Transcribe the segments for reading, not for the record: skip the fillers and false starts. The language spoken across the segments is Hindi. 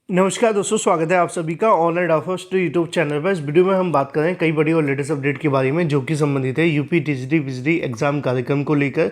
नमस्कार दोस्तों, स्वागत है आप सभी का ऑनलाइन ऑफर्स यूट्यूब चैनल पर। इस वीडियो में हम बात करें कई बड़ी और लेटेस्ट अपडेट के बारे में जो कि संबंधित है यूपी टीजीटी पीजीटी एग्जाम कार्यक्रम को लेकर।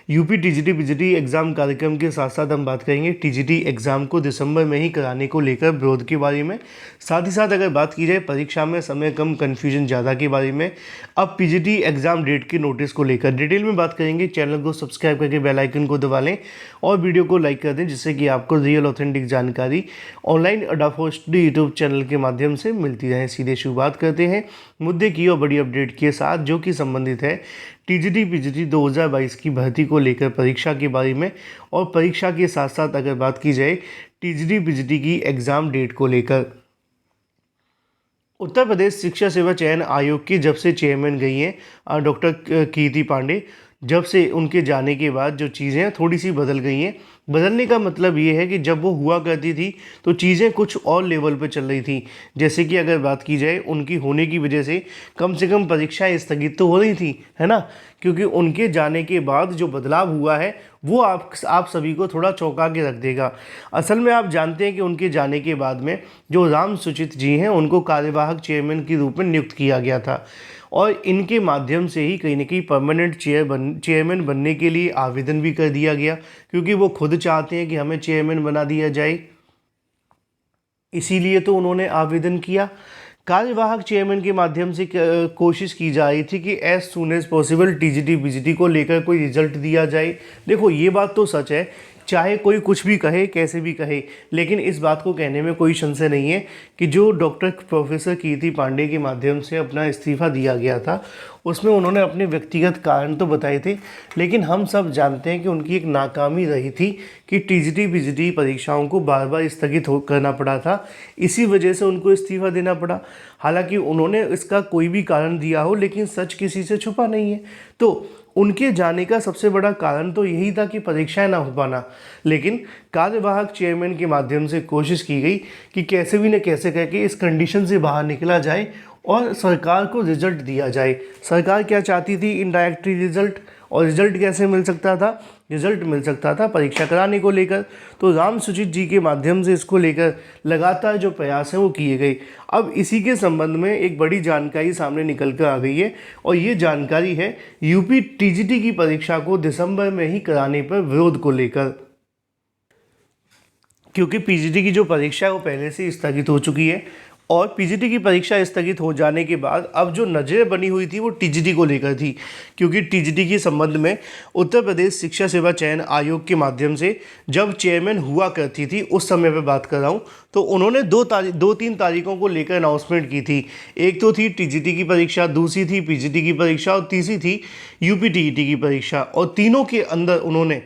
यूपी टीजीटी पीजीटी एग्जाम कार्यक्रम के साथ साथ हम बात करेंगे टीजीटी एग्जाम को दिसंबर में ही कराने को लेकर विरोध के बारे में। साथ ही साथ अगर बात की जाए परीक्षा में समय कम कन्फ्यूजन ज़्यादा के बारे में, अब पीजीटी एग्जाम डेट के नोटिस को लेकर डिटेल में बात करेंगे। चैनल को सब्सक्राइब करके बेल आइकन को दबा लें और वीडियो को लाइक कर दें जिससे कि आपको रियल ऑथेंटिक जानकारी ऑनलाइन अडाफोस्ट यूट्यूब चैनल के माध्यम से मिलती रहे। सीधे शुरुआत करते हैं मुद्दे की और बड़ी अपडेट के साथ जो कि संबंधित है टीजीटी पीजीटी 2022 की भर्ती को लेकर परीक्षा के बारे में, और परीक्षा के साथ साथ अगर बात की जाए टीजीटी पीजीटी की एग्ज़ाम डेट को लेकर। उत्तर प्रदेश शिक्षा सेवा चयन आयोग की जब से चेयरमैन गई हैं डॉक्टर कीर्ति पांडे, जब से उनके जाने के बाद जो चीज़ें थोड़ी सी बदल गई हैं। बदलने का मतलब ये है कि जब वो हुआ करती थी तो चीज़ें कुछ और लेवल पर चल रही थी। जैसे कि अगर बात की जाए उनकी होने की वजह से कम परीक्षाएं स्थगित तो हो रही थी, है ना, क्योंकि उनके जाने के बाद जो बदलाव हुआ है वो आप सभी को थोड़ा चौंका के रख देगा। असल में आप जानते हैं कि उनके जाने के बाद में जो राम सुचित जी हैं उनको कार्यवाहक चेयरमैन के रूप में नियुक्त किया गया था, और इनके माध्यम से ही कहीं ना कहीं परमानेंट चेयरमैन बनने के लिए आवेदन भी कर दिया गया, क्योंकि वो खुद चाहते हैं कि हमें चेयरमैन बना दिया जाए, इसीलिए तो उन्होंने आवेदन किया। कार्यवाहक चेयरमैन के माध्यम से कोशिश की जा रही थी कि as soon as possible TGT PGT को लेकर कोई रिजल्ट दिया जाए। देखो ये बात तो सच है, चाहे कोई कुछ भी कहे कैसे भी कहे, लेकिन इस बात को कहने में कोई संशय नहीं है कि जो डॉक्टर प्रोफेसर कीर्ति पांडे के माध्यम से अपना इस्तीफा दिया गया था उसमें उन्होंने अपने व्यक्तिगत कारण तो बताए थे, लेकिन हम सब जानते हैं कि उनकी एक नाकामी रही थी कि टीजीटी पीजीटी परीक्षाओं को बार बार स्थगित करना पड़ा था, इसी वजह से उनको इस्तीफा देना पड़ा। हालांकि उन्होंने इसका कोई भी कारण दिया हो लेकिन सच किसी से छुपा नहीं है। तो उनके जाने का सबसे बड़ा कारण तो यही था कि परीक्षाएं ना हो पाना, लेकिन कार्यवाहक चेयरमैन के माध्यम से कोशिश की गई कि कैसे भी न कैसे करके इस कंडीशन से बाहर निकला जाए और सरकार को रिजल्ट दिया जाए। सरकार क्या चाहती थी? Indirectly result. और रिजल्ट कैसे मिल सकता था? रिजल्ट मिल सकता था परीक्षा कराने को लेकर। तो राम सुचित जी के माध्यम से इसको लेकर लगातार जो प्रयास हैं वो किए गए। अब इसी के संबंध में एक बड़ी जानकारी सामने निकल कर आ गई है, और ये जानकारी है यूपी टीजीटी की परीक्षा को दिसंबर में ही कराने पर विरोध को लेकर, क्योंकि पीजीटी की जो परीक्षा है वो पहले से स्थगित हो चुकी है, और पीजीटी की परीक्षा स्थगित हो जाने के बाद अब जो नज़रें बनी हुई थी वो टीजीटी को लेकर थी, क्योंकि टीजीटी के संबंध में उत्तर प्रदेश शिक्षा सेवा चयन आयोग के माध्यम से जब चेयरमैन हुआ करती थी उस समय पे बात कर रहा हूँ, तो उन्होंने दो तीन तारीखों को लेकर अनाउंसमेंट की थी। एक तो थी टीजीटी की परीक्षा, दूसरी थी पीजीटी की परीक्षा और तीसरी थी यूपी टीईटी की परीक्षा, और तीनों के अंदर उन्होंने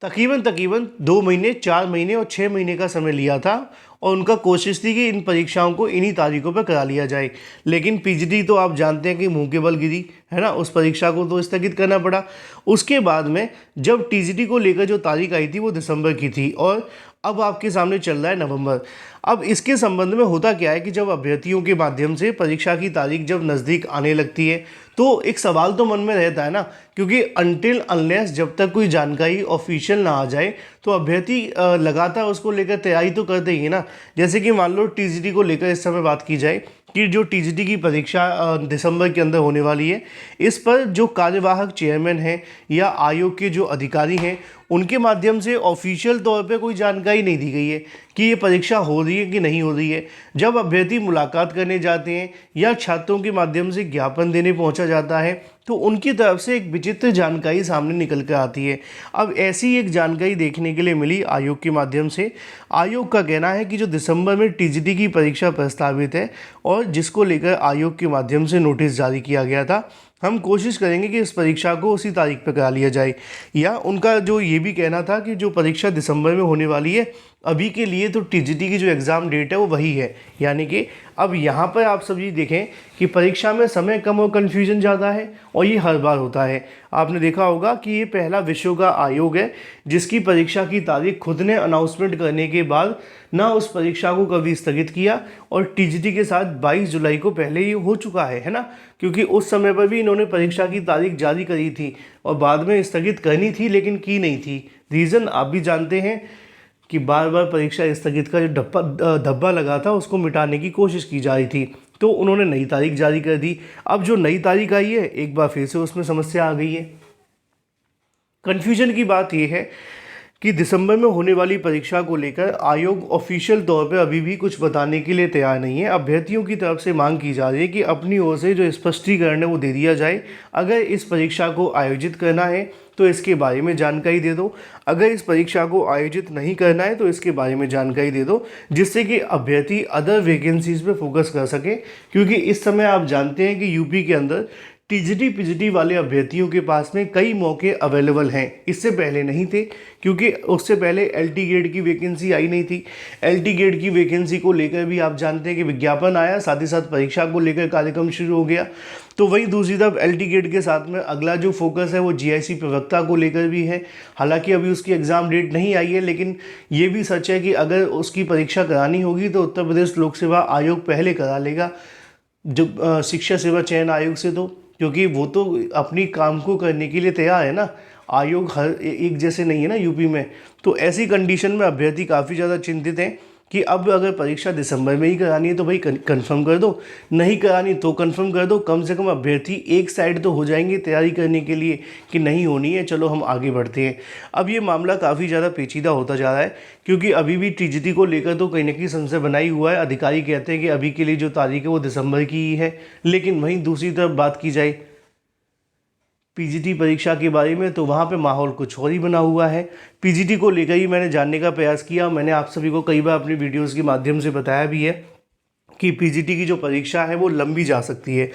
तकरीबन 2 महीने, 4 महीने और 6 महीने का समय लिया था, और उनका कोशिश थी कि इन परीक्षाओं को इन्हीं तारीखों पर करा लिया जाए। लेकिन पीजीटी तो आप जानते हैं कि मुंह के बल गिरी, है ना, उस परीक्षा को तो स्थगित करना पड़ा। उसके बाद में जब टीजीटी को लेकर जो तारीख आई थी वो दिसंबर की थी, और अब आपके सामने चल रहा है नवंबर। अब इसके संबंध में होता क्या है कि जब अभ्यर्थियों के माध्यम से परीक्षा की तारीख जब नज़दीक आने लगती है तो एक सवाल तो मन में रहता है ना, क्योंकि अनटिल अनलेस जब तक कोई जानकारी ऑफिशियल ना आ जाए तो अभ्यर्थी लगातार उसको लेकर तैयारी तो करते ही है ना। जैसे कि मान लो टीजीटी को लेकर इस समय बात की जाए कि जो टीजीटी की परीक्षा दिसंबर के अंदर होने वाली है, इस पर जो कार्यवाहक चेयरमैन हैं या आयोग के जो अधिकारी हैं उनके माध्यम से ऑफिशियल तौर पे कोई जानकारी नहीं दी गई है कि ये परीक्षा हो रही है कि नहीं हो रही है। जब अभ्यर्थी मुलाकात करने जाते हैं या छात्रों के माध्यम से ज्ञापन देने पहुंचा जाता है तो उनकी तरफ से एक विचित्र जानकारी सामने निकल कर आती है। अब ऐसी एक जानकारी देखने के लिए मिली आयोग के माध्यम से। आयोग का कहना है कि जो दिसंबर में टीजीटी की परीक्षा प्रस्तावित है और जिसको लेकर आयोग के माध्यम से नोटिस जारी किया गया था, हम कोशिश करेंगे कि इस परीक्षा को उसी तारीख पर करा लिया जाए। या उनका जो ये भी कहना था कि जो परीक्षा दिसंबर में होने वाली है अभी के लिए तो टीजीटी की जो एग्ज़ाम डेट है वो वही है। यानी कि अब यहाँ पर आप सभी देखें कि परीक्षा में समय कम और कन्फ्यूजन ज़्यादा है, और ये हर बार होता है। आपने देखा होगा कि ये पहला विश्व का आयोग है जिसकी परीक्षा की तारीख खुद ने अनाउंसमेंट करने के बाद ना उस परीक्षा को कभी स्थगित किया, और टीजीटी के साथ 22 जुलाई को पहले ही हो चुका है ना, क्योंकि उस समय पर भी इन्होंने परीक्षा की तारीख जारी करी थी और बाद में स्थगित करनी थी लेकिन की नहीं थी। रीज़न आप भी जानते हैं कि बार बार परीक्षा स्थगित का जो धब्बा लगा था उसको मिटाने की कोशिश की जा रही थी। तो उन्होंने नई तारीख जारी कर दी। अब जो नई तारीख आई है, एक बार फिर से उसमें समस्या आ गई है। कन्फ्यूजन की बात यह है कि दिसंबर में होने वाली परीक्षा को लेकर आयोग ऑफिशियल तौर पर अभी भी कुछ बताने के लिए तैयार नहीं है। अभ्यर्थियों की तरफ से मांग की जा रही है कि अपनी ओर से जो स्पष्टीकरण है वो दे दिया जाए। अगर इस परीक्षा को आयोजित करना है तो इसके बारे में जानकारी दे दो, अगर इस परीक्षा को आयोजित नहीं करना है तो इसके बारे में जानकारी दे दो, जिससे कि अभ्यर्थी अदर वैकेंसीज पे फोकस कर सके। क्योंकि इस समय आप जानते हैं कि यूपी के अंदर टीजीटी पीजीटी वाले अभ्यर्थियों के पास में कई मौके अवेलेबल हैं। इससे पहले नहीं थे, क्योंकि उससे पहले एलटी ग्रेड की वैकेंसी आई नहीं थी। एलटी ग्रेड की वैकेंसी को लेकर भी आप जानते हैं कि विज्ञापन आया, साथ ही साथ परीक्षा को लेकर कार्यक्रम शुरू हो गया। तो वहीं दूसरी तरफ एलटी ग्रेड के साथ में अगला जो फोकस है वो जीआईसी प्रवक्ता को लेकर भी है। हालांकि अभी उसकी एग्ज़ाम डेट नहीं आई है, लेकिन ये भी सच है कि अगर उसकी परीक्षा करानी होगी तो उत्तर प्रदेश लोक सेवा आयोग पहले करा लेगा जो शिक्षा सेवा चयन आयोग से, तो क्योंकि वो तो अपनी काम को करने के लिए तैयार है ना। आयोग हर एक जैसे नहीं है ना यूपी में। तो ऐसी कंडीशन में अभ्यर्थी काफ़ी ज़्यादा चिंतित हैं कि अब अगर परीक्षा दिसंबर में ही करानी है तो भाई कंफर्म कर दो, नहीं करानी तो कंफर्म कर दो। कम से कम अभ्यर्थी एक साइड तो हो जाएंगे तैयारी करने के लिए कि नहीं होनी है, चलो हम आगे बढ़ते हैं। अब ये मामला काफ़ी ज़्यादा पेचीदा होता जा रहा है, क्योंकि अभी भी टीजीटी को लेकर तो कहीं ना कहीं संशय बनाई हुआ है। अधिकारी कहते हैं कि अभी के लिए जो तारीख है वो दिसंबर की ही है, लेकिन वहीं दूसरी तरफ बात की जाए पीजीटी परीक्षा के बारे में तो वहाँ पे माहौल कुछ और ही बना हुआ है। पीजीटी को लेकर ही मैंने जानने का प्रयास किया। मैंने आप सभी को कई बार अपनी वीडियोस के माध्यम से बताया भी है कि पीजीटी की जो परीक्षा है वो लंबी जा सकती है।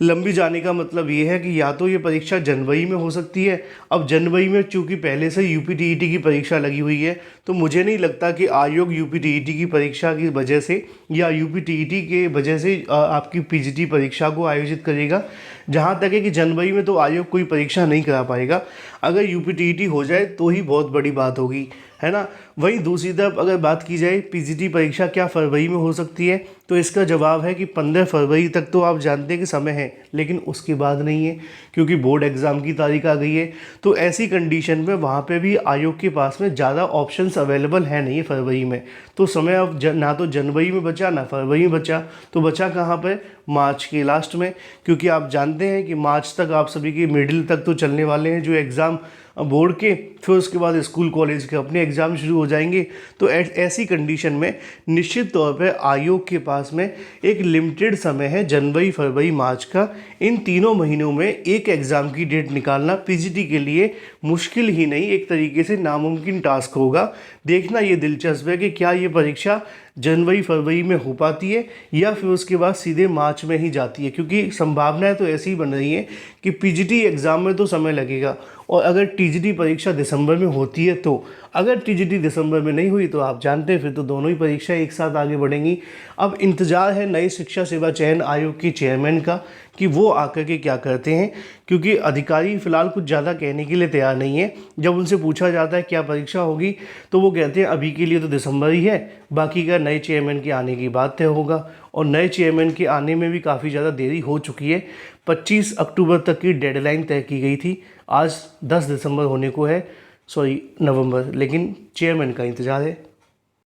लंबी जाने का मतलब ये है कि या तो ये परीक्षा जनवरी में हो सकती है। अब जनवरी में चूँकि पहले से यूपीटीईटी की परीक्षा लगी हुई है, तो मुझे नहीं लगता कि आयोग यूपीटीईटी की परीक्षा की वजह से या यूपीटीईटी के वजह से आपकी पीजीटी परीक्षा को आयोजित करेगा। जहाँ तक है कि जनवरी में तो आयोग कोई परीक्षा नहीं करा पाएगा। अगर यूपीटीईटी हो जाए तो ही बहुत बड़ी बात होगी, है ना। वहीं दूसरी तरफ अगर बात की जाए पीजीटी परीक्षा क्या फरवरी में हो सकती है, तो इसका जवाब है कि 15 फरवरी तक तो आप जानते हैं कि समय है, लेकिन उसके बाद नहीं है, क्योंकि बोर्ड एग्ज़ाम की तारीख आ गई है। तो ऐसी कंडीशन में वहाँ पे भी आयोग के पास में ज़्यादा ऑप्शंस अवेलेबल है नहीं फरवरी में। तो समय अब ना तो जनवरी में बचा ना फरवरी में बचा, तो बचा कहाँ पर, मार्च के लास्ट में। क्योंकि आप जानते हैं कि मार्च तक आप सभी के मिडिल तक तो चलने वाले हैं जो एग्ज़ाम बोर्ड के, फिर उसके बाद स्कूल कॉलेज के अपने एग्ज़ाम शुरू हो जाएंगे। तो ऐसी कंडीशन में निश्चित तौर पर आयोग के पास में एक लिमिटेड समय है, जनवरी फरवरी मार्च का। इन तीनों महीनों में एक एग्ज़ाम की डेट निकालना पीजीटी के लिए मुश्किल ही नहीं, एक तरीके से नामुमकिन टास्क होगा। देखना ये दिलचस्प है कि क्या ये परीक्षा जनवरी फरवरी में हो पाती है या फिर उसके बाद सीधे मार्च में ही जाती है, क्योंकि संभावनाएं तो ऐसी ही बन रही हैं कि पीजीटी एग्ज़ाम में तो समय लगेगा, और अगर टीजीटी परीक्षा दिसंबर में होती है तो, अगर टीजीटी दिसंबर में नहीं हुई तो आप जानते हैं फिर तो दोनों ही परीक्षाएं एक साथ आगे बढ़ेंगी। अब इंतज़ार है नए शिक्षा सेवा चयन आयोग के चेयरमैन का कि वो आकर के क्या करते हैं, क्योंकि अधिकारी फ़िलहाल कुछ ज़्यादा कहने के लिए तैयार नहीं है। जब उनसे पूछा जाता है क्या परीक्षा होगी तो वो कहते हैं अभी के लिए तो दिसंबर ही है, बाकी का नए चेयरमैन के आने की बात तय होगा। और नए चेयरमैन के आने में भी काफ़ी ज़्यादा देरी हो चुकी है। 25 अक्टूबर तक की डेडलाइन तय की गई थी, आज 10 दिसंबर होने को है, नवंबर, लेकिन चेयरमैन का इंतज़ार है।